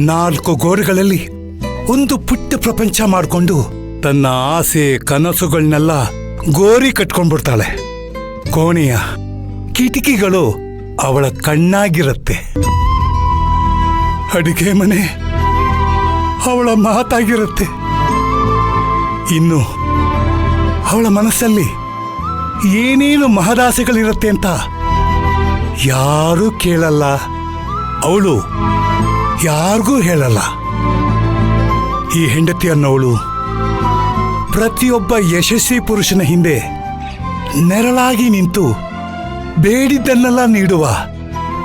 4 ಗೋಡೆಗಳಲ್ಲಿ ಒಂದು ಪುಟ್ಟ ಪ್ರಪಂಚ ಮಾಡಿಕೊಂಡು ತನ್ನ ಆಸೆ ಕನಸುಗಳನ್ನೆಲ್ಲ ಗೋರಿ ಕಟ್ಕೊಂಡ್ಬಿಡ್ತಾಳೆ. ಕೋಣೆಯ ಕಿಟಕಿಗಳು ಅವಳ ಕಣ್ಣಾಗಿರುತ್ತೆ. ಅಡಿಗೆ ಮನೆ ಅವಳ ಮಾತಾಗಿರುತ್ತೆ. ಇನ್ನು ಅವಳ ಮನಸ್ಸಲ್ಲಿ ಏನೇನು ಮಹದಾಸೆಗಳಿರುತ್ತೆ ಅಂತ ಯಾರೂ ಕೇಳಲ್ಲ, ಅವಳು ಯಾರಿಗೂ ಹೇಳಲ್ಲ. ಈ ಹೆಂಡತಿ ಅನ್ನೋವಳು ಪ್ರತಿಯೊಬ್ಬ ಯಶಸ್ವಿ ಪುರುಷನ ಹಿಂದೆ ನೆರಳಾಗಿ ನಿಂತು ಬೇಡಿದ್ದನ್ನೆಲ್ಲ ನೀಡುವ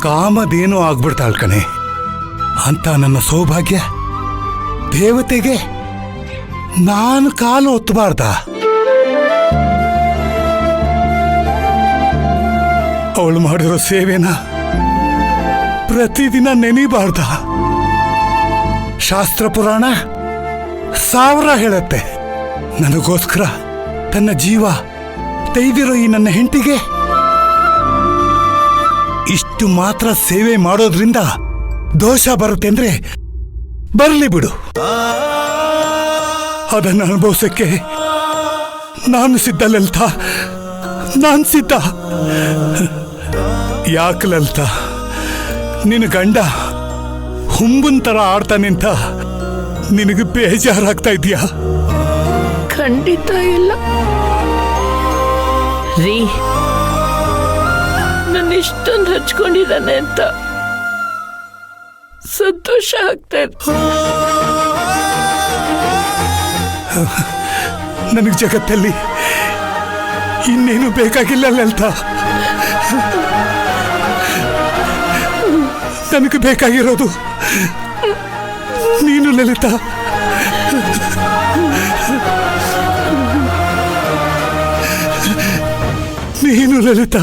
ಕಾಮಧೇನು ಆಗ್ಬಿಡ್ತಾಳ್ ಕಣೆ. ಅಂತ ನನ್ನ ಸೌಭಾಗ್ಯ ದೇವತೆಗೆ ನಾನು ಕಾಲು ಒತ್ತಬಾರ್ದ? ಅವಳು ಮಾಡಿರೋ ಸೇವೆನ ಪ್ರತಿದಿನ ನೆನೀಬಾರ್ದ? ಶಾಸ್ತ್ರ ಪುರಾಣ 1000 ಹೇಳತ್ತೆ, ನನಗೋಸ್ಕರ ತನ್ನ ಜೀವ ತೆಗೆದಿರೋ ಈ ನನ್ನ ಹೆಂಡತಿಗೆ ಇಷ್ಟು ಮಾತ್ರ ಸೇವೆ ಮಾಡೋದ್ರಿಂದ ದೋಷ ಬರುತ್ತೆ ಅಂದ್ರೆ ಬರಲಿ ಬಿಡು. ಅದನ್ನು ಅನುಭವಿಸಕ್ಕೆ ನಾನು ಸಿದ್ಧ ಲಲಿತಾ, ನಾನು ಸಿದ್ಧ. ಯಾಕೆ ಲಲಿತಾ, ನಿನ್ನ ಗಂಡ ಹುಂಬನ್ ತರ ಆಡ್ತಾನೆ ಅಂತ ನಿನಗೆ ಬೇಜಾರಾಗ್ತಾ ಇದೆಯಾ? ಖಂಡಿತ ಇಲ್ಲ ರೀ, ನನ್ನ ಇಷ್ಟೊಂದು ಹಚ್ಕೊಂಡಿದ್ದಾನೆ ಅಂತ ಸಂತೋಷ ಆಗ್ತಾ ಇದೆ. ನನಗೆ ಜಗತ್ತಲ್ಲಿ ಇನ್ನೇನು ಬೇಕಾಗಿಲ್ಲ ಲಲಿತಾ. ನನಗೆ ಬೇಕಾಗಿರೋದು ನೀನು ಲಲಿತಾ. ನೀನು ಲಲಿತಾ.